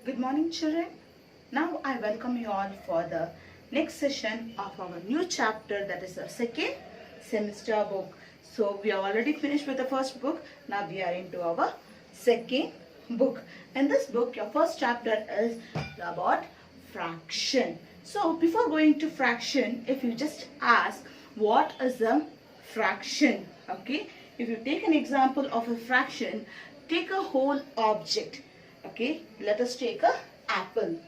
Good morning, children. Now I welcome you all for the next session of our new chapter, that is the second semester book. So we are already finished with the first book. Now we are into our second book. In this book, your first chapter is about fraction. So before going to fraction, if you just ask what is a fraction, okay? If you take an example of a fraction, take a whole object. Okay, let us take a apple.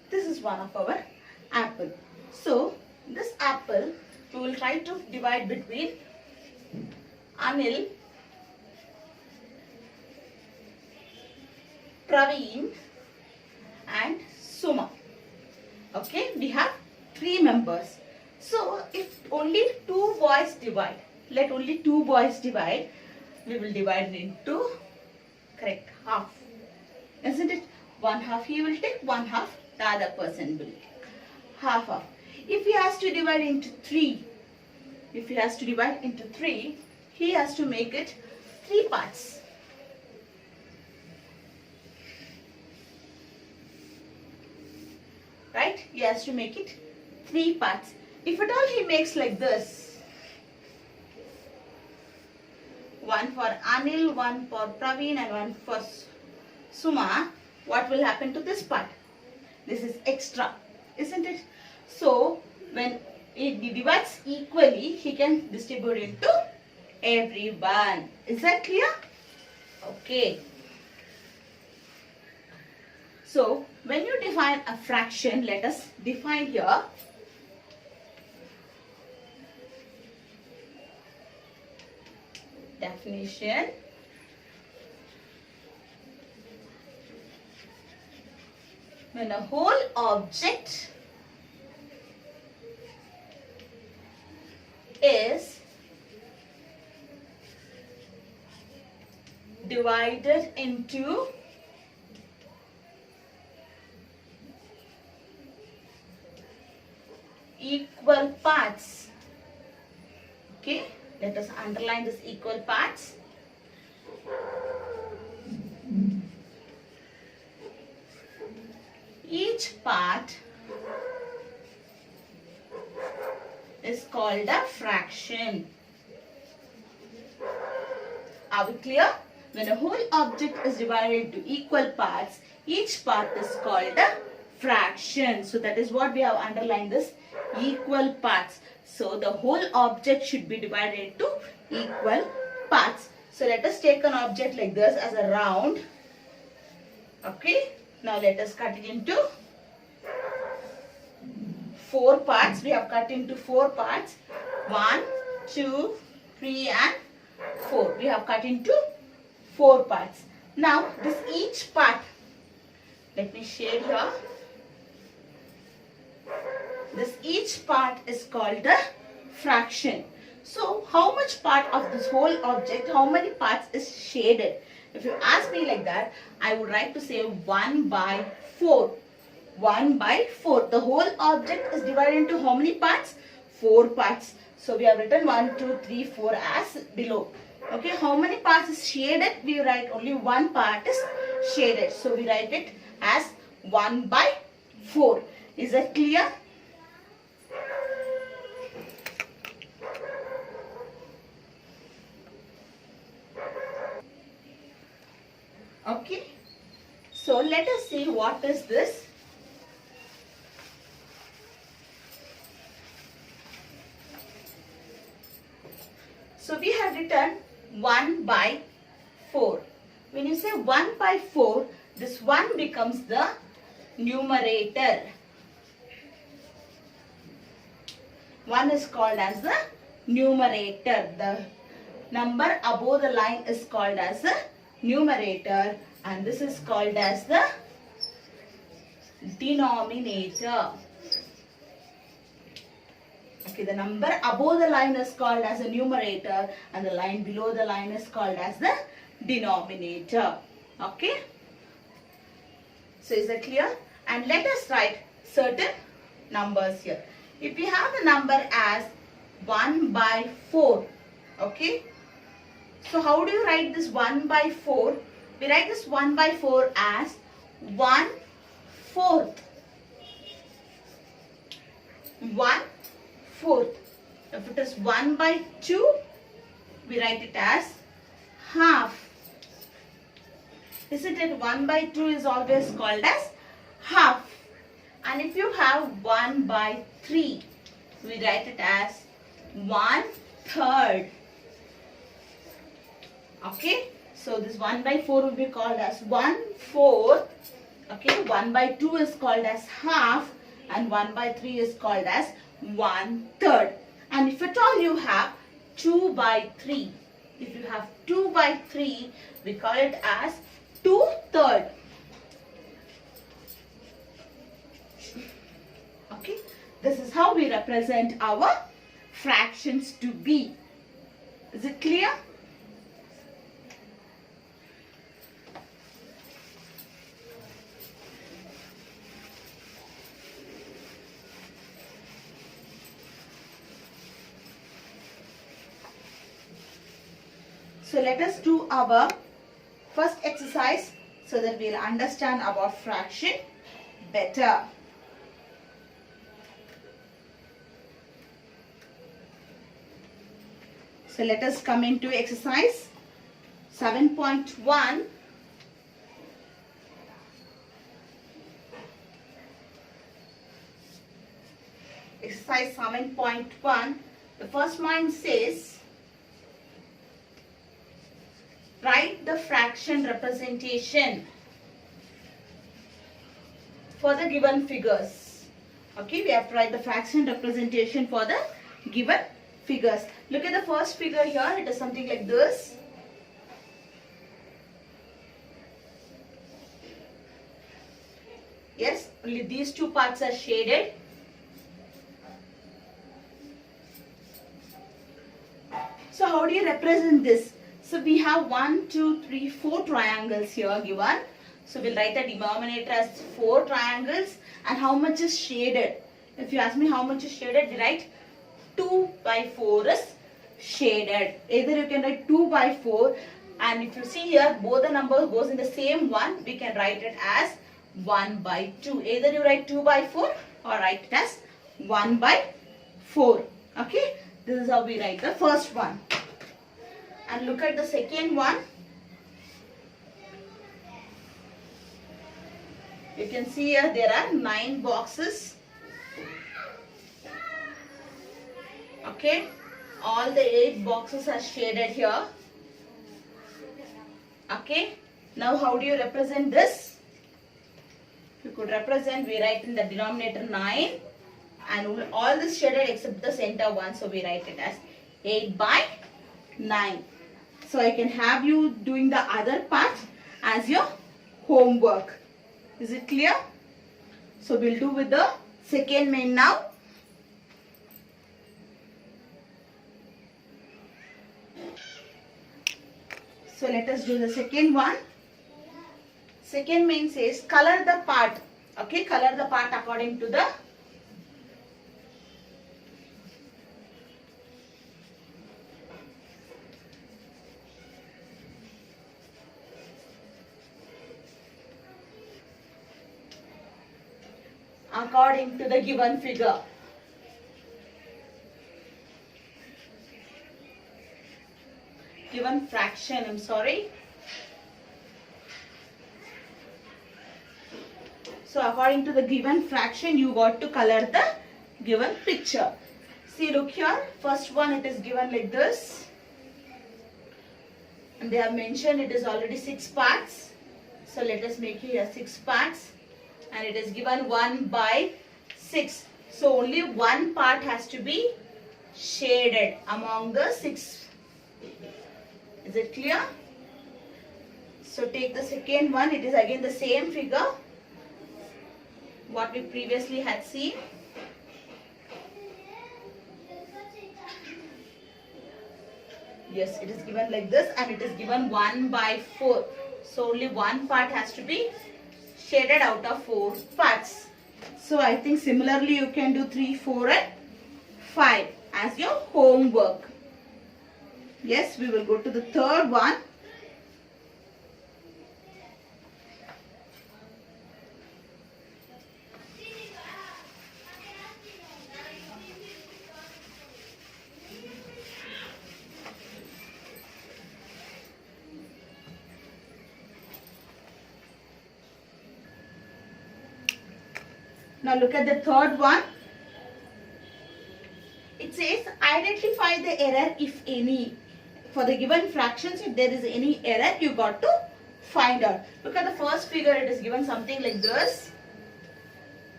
This is one of our apple. So this apple we will try to divide between Anil, Praveen and Suma. Okay, we have 3 members. So if only 2 boys divide, let only 2 boys divide, we will divide it into, correct, half. Isn't it? 1/2 he will take, 1/2 the other person will take. Half. If he has to divide into 3, he has to make it 3 parts. Right? He has to make it 3 parts. If at all he makes like this, one for Anil, one for Praveen and one for Suma, what will happen to this part? This is extra, isn't it? So when it divides equally, he can distribute it to everyone. Is that clear? Okay. So when you define a fraction, let us define here. Definition. When a whole object is divided into equal parts. Okay, let us underline this equal parts. Each part is called a fraction. Are we clear? When a whole object is divided into equal parts, each part is called a fraction. So that is what we have underlined, this equal parts. So the whole object should be divided into equal parts. So let us take an object like this as a round. Okay. Now let us cut it into 4 parts. We have cut into 4 parts. 1, 2, 3 and 4. We have cut into 4 parts. Now this each part, let me shade here. This each part is called a fraction. So how much part of this whole object, how many parts is shaded? If you ask me like that, I would like to say 1/4. 1/4. The whole object is divided into how many parts? 4 parts. So we have written 1, 2, 3, 4 as below. Okay, how many parts is shaded? We write only 1 part is shaded. So we write it as 1/4. Is that clear? Okay, so let us see what is this. So we have written 1/4. When you say 1/4, this 1 becomes the numerator. 1 is called as the numerator. The number above the line is called as the numerator and this is called as the denominator. Okay, the number above the line is called as a numerator and the line below the line is called as the denominator. Okay. So is that clear? And let us write certain numbers here. If we have the number as 1/4, okay. So how do you write this 1/4? We write this 1 by 4 as 1/4. 1/4. If it is 1 by 2, we write it as half. Isn't it? 1 by 2 is always called as half. And if you have 1 by 3, we write it as 1/3. Okay. So this 1 by 4 will be called as 1/4. Okay. 1 by 2 is called as half. And 1 by 3 is called as 1/3. And if at all you have 2 by 3, if you have 2 by 3, we call it as 2/3. Okay, this is how we represent our fractions to be. Is it clear? So let us do our first exercise so that we'll understand about fraction better. So let us come into exercise 7.1. Exercise 7.1. The first one says, write the fraction representation for the given figures. Okay, we have to write the fraction representation for the given figures. Look at the first figure here. It is something like this. Yes, only these two parts are shaded. So how do you represent this? So we have 1, 2, 3, 4 triangles here given. So we'll write the denominator as 4 triangles. And how much is shaded? If you ask me how much is shaded, we write 2 by 4 is shaded. Either you can write 2 by 4. And if you see here, both the numbers goes in the same one, we can write it as 1 by 2. Either you write 2 by 4 or write it as 1 by 4. Okay. This is how we write the first one. And look at the second one. You can see here there are 9 boxes. Okay. All the 8 boxes are shaded here. Okay. Now how do you represent this? You could represent, we write in the denominator 9. And all this shaded except the center one. So we write it as 8 by 9. So I can have you doing the other part as your homework. Is it clear? So we'll do with the second main now. So let us do the second one. Second main says color the part. Okay, color the part according to the given figure. Given fraction, I'm sorry. So according to the given fraction, you got to color the given picture. See, look here. First one, it is given like this. And they have mentioned it is already 6 parts. So let us make here 6 parts. And it is given 1 by 6. So only one part has to be shaded among the 6. Is it clear? So take the second one. It is again the same figure what we previously had seen. Yes, it is given like this and it is given 1 by 4. So only one part has to be shaded out of 4 parts. So I think similarly you can do 3, 4 and 5 as your homework. Yes, we will go to the third one. Now look at the third one. It says identify the error if any. For the given fractions, if there is any error, you got to find out. Look at the first figure, it is given something like this.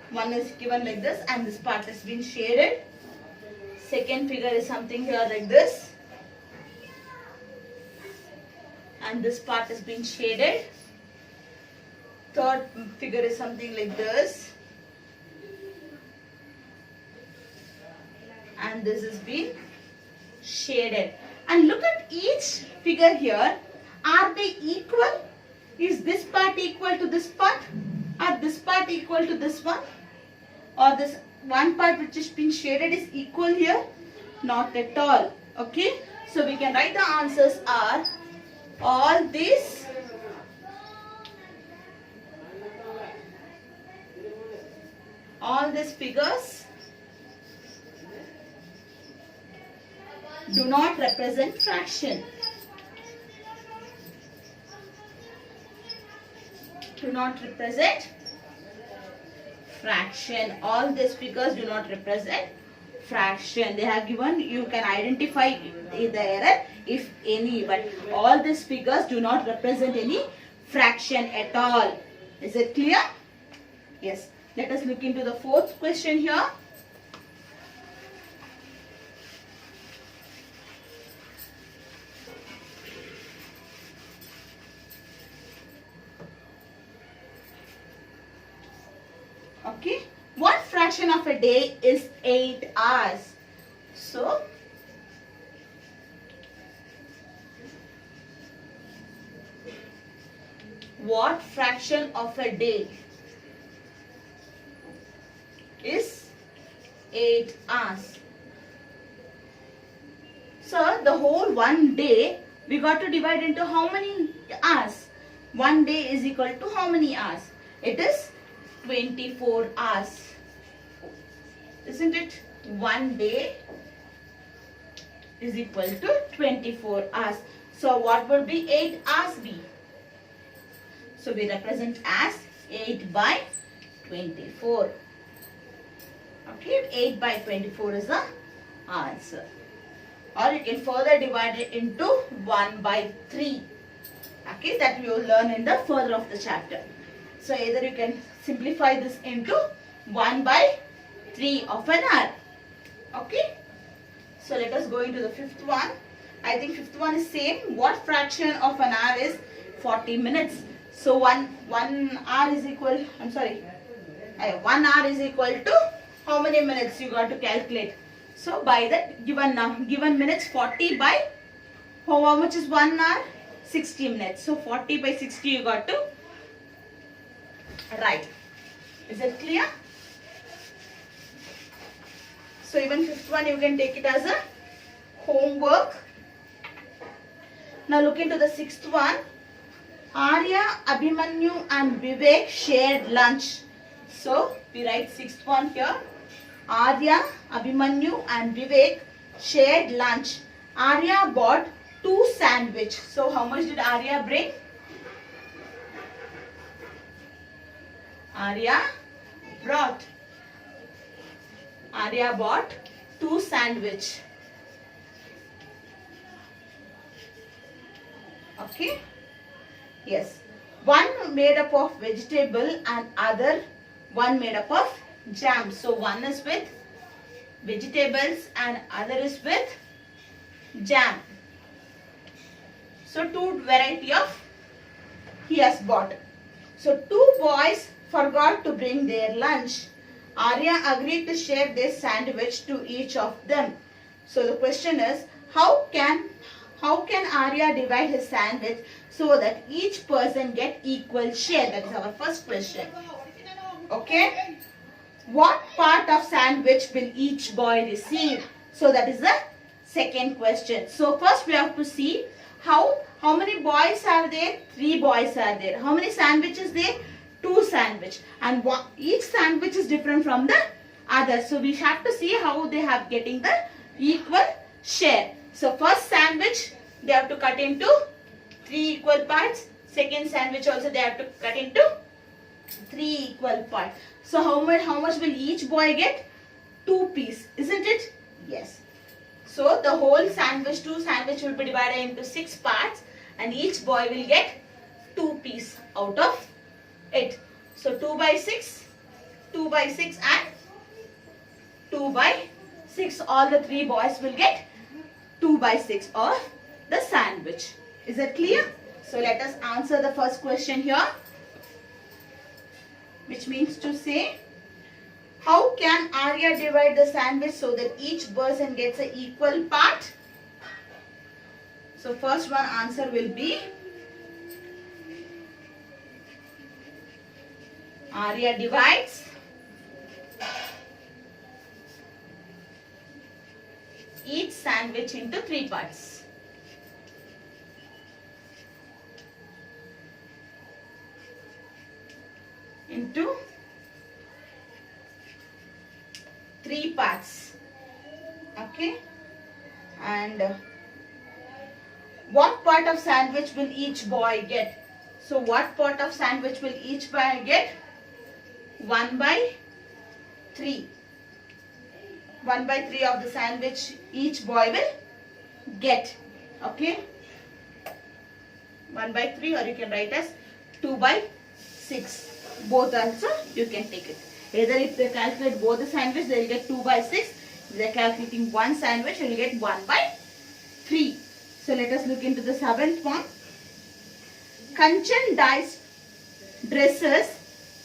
One is given like this and this part has been shaded. Second figure is something here like this. And this part has been shaded. Third figure is something like this. And this has been shaded. And look at each figure here. Are they equal? Is this part equal to this part? Are this part equal to this one? Or this one part which has been shaded is equal here? Not at all. Okay. So we can write the answers are all these figures do not represent fraction. Do not represent fraction. All these figures do not represent fraction. They have given, you can identify the error if any, but all these figures do not represent any fraction at all. Is it clear? Yes. Let us look into the fourth question here. Okay. What fraction of a day is 8 hours? So, what fraction of a day is 8 hours? So, the whole one day we got to divide into how many hours? One day is equal to how many hours? It is 24 hours. Isn't it? One day is equal to 24 hours. So, what would be 8 hours be? So, we represent as 8 by 24. Okay, 8 by 24 is the answer. Or you can further divide it into 1 by 3. Okay, that we will learn in the further of the chapter. So, either you can simplify this into 1 by 3 of an hour. Okay. So, let us go into the fifth one. I think fifth one is same. What fraction of an hour is 40 minutes? So, 1 hour is equal, 1 hour is equal to how many minutes you got to calculate? So, by the given minutes 40 by, how much is 1 hour? 60 minutes. So, 40 by 60 you got to write. Is it clear? So, even fifth one you can take it as a homework. Now, look into the sixth one. Arya, Abhimanyu and Vivek shared lunch. So, we write sixth one here. Arya, Abhimanyu and Vivek shared lunch. Arya bought 2 sandwiches. So, how much did Arya bring? Arya bought 2 sandwiches. Okay. Yes. One made up of vegetable and other one made up of jam. So, one is with vegetables and other is with jam. So, 2 variety of he has bought. So, 2 boys forgot to bring their lunch. Arya agreed to share their sandwich to each of them. So, the question is, how can Arya divide his sandwich so that each person get equal share? That is our first question. Okay. What part of sandwich will each boy receive? So, that is the second question. So, first we have to see how many boys are there? 3 boys are there. How many sandwiches there? 2 sandwich. And each sandwich is different from the other. So, we have to see how they have getting the equal share. So, first sandwich they have to cut into 3 equal parts. Second sandwich also they have to cut into 3 equal parts. So how much will each boy get? 2 piece, isn't it? Yes. So the whole sandwich, 2 sandwich will be divided into 6 parts and each boy will get 2 piece out of it. So 2 by 6, 2 by 6 and 2 by 6. All the 3 boys will get 2 by 6 of the sandwich. Is that clear? So let us answer the first question here, which means to say, how can Arya divide the sandwich so that each person gets an equal part? So first one answer will be Arya divides each sandwich into 3 parts. Into 3 parts. Okay. And what part of sandwich will each boy get? So what part of sandwich will each boy get? 1 by 3. 1 by 3 of the sandwich each boy will get. Okay. 1 by 3, or you can write as 2 by 6. Both also you can take it. Either if they calculate both the sandwich, they will get 2 by 6. If they are calculating one sandwich, they will get 1 by 3. So let us look into the 7th one. Kanchan dyes dresses.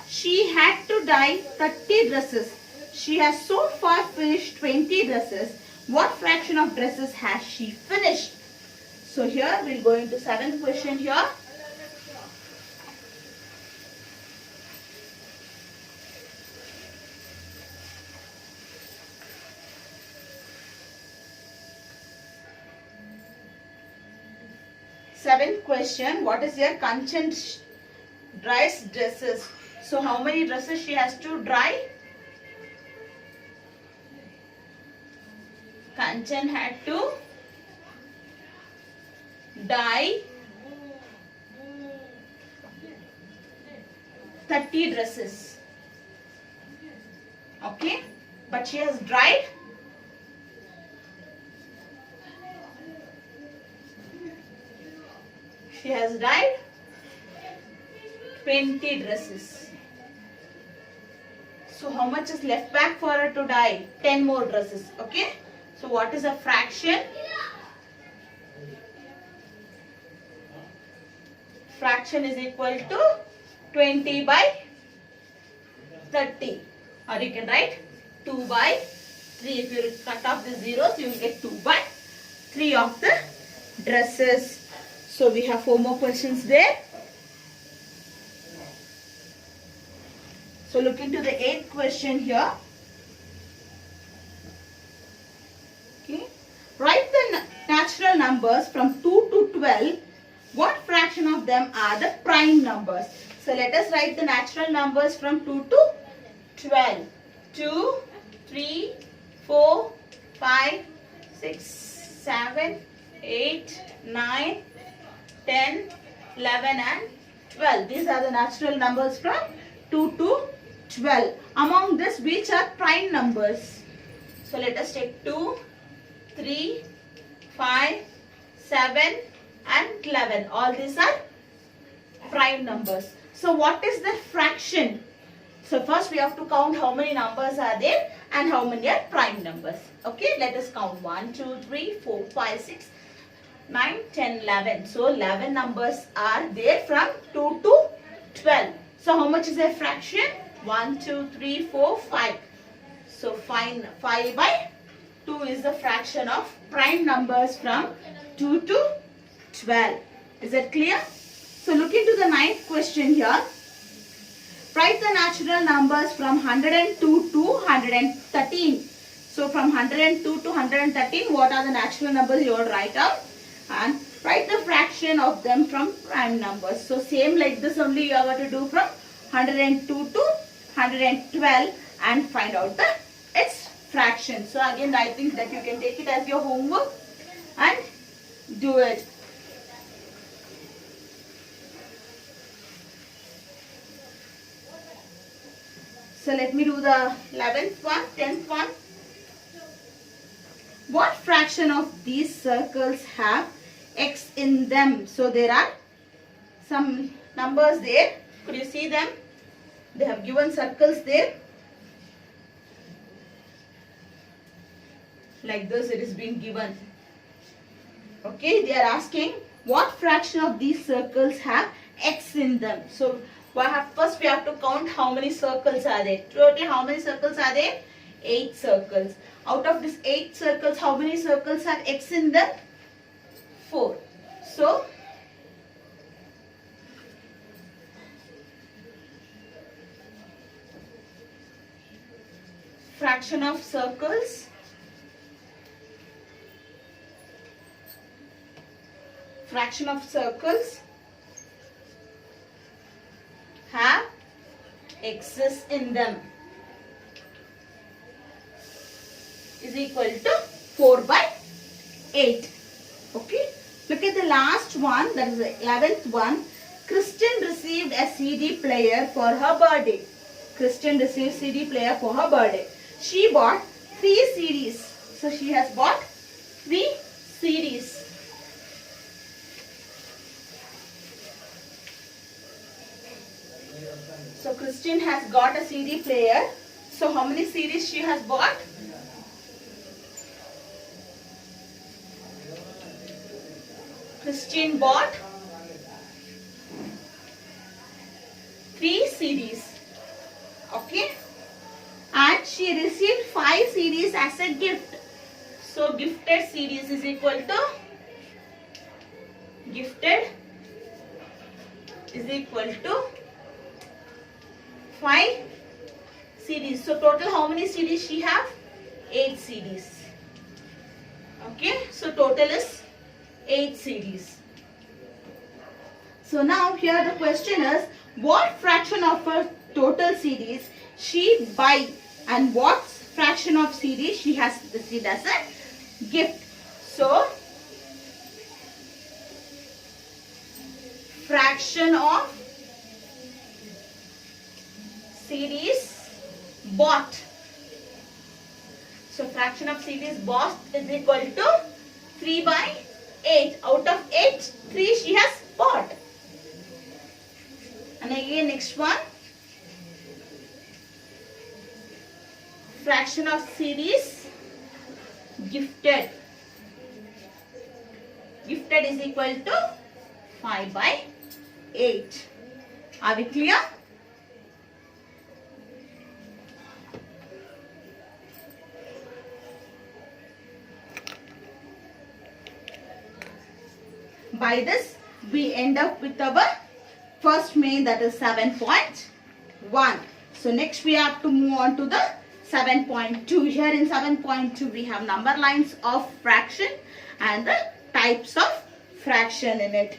She had to dye 30 dresses. She has so far finished 20 dresses. What fraction of dresses has she finished? So here we will go into 7th question here. Seventh question, what is your Kanchan dries dresses? So how many dresses she has to dry? Kanchan had to dye 30 dresses. Okay, but she has dried She has dyed 20 dresses. So how much is left back for her to dye? 10 more dresses. Okay. So what is a fraction? Fraction is equal to 20 by 30. Or you can write 2 by 3. If you cut off the zeros, you will get 2 by 3 of the dresses. So we have 4 more questions there. So look into the 8th question here. Okay. Write the natural numbers from 2 to 12. What fraction of them are the prime numbers? So let us write the natural numbers from 2 to 12. 2, 3, 4, 5, 6, 7, 8, 9, 10, 11 and 12. These are the natural numbers from 2 to 12. Among this, which are prime numbers? So let us take 2, 3, 5, 7 and 11. All these are prime numbers. So what is the fraction? So first we have to count how many numbers are there and how many are prime numbers. Okay, let us count 1, 2, 3, 4, 5, 6, 9, 10, 11. So 11 numbers are there from 2 to 12. So how much is a fraction? 1, 2, 3, 4, 5. So 5 by 2 is the fraction of prime numbers from 2 to 12. Is that clear? So look into the 9th question here. Write the natural numbers from 102 to 113. So from 102 to 113, what are the natural numbers you will write out? And write the fraction of them from prime numbers. So same like this only you are going to do from 102 to 112 and find out its fraction. So again I think that you can take it as your homework and do it. So let me do the 11th one, 10th one. What fraction of these circles have x in them? So there are some numbers there. Could you see them? They have given circles there. Like this it is being given. Okay, they are asking what fraction of these circles have x in them. So first we have to count how many circles are there. Total how many circles are there? 8 circles. Out of these 8 circles, how many circles have x in them? 4. So fraction of circles have x's in them is equal to 4 by 8. Okay. Look at the last one, that is the 11th one. Kristen received a CD player for her birthday. Kristen received CD player for her birthday. She bought 3 CDs. So she has bought 3 CDs. So Kristen has got a CD player. So how many CDs she has bought? Kristen bought 3 CDs. Okay. And she received 5 CDs as a gift. So gifted CDs is equal to 5 CDs. So total how many CDs she have? 8 CDs. Okay. So total is 8 CDs. So now here the question is, what fraction of her total CDs she buy and what fraction of CDs she has received as a gift? So fraction of CDs bought. So fraction of CDs bought is equal to 3 by 8. Out of 8, 3 she has bought. And again next one. Fraction of CDs gifted. Gifted is equal to 5 by 8. Are we clear? By this, we end up with our first main, that is 7.1. So next we have to move on to the 7.2. Here in 7.2 we have number lines of fraction and the types of fraction in it.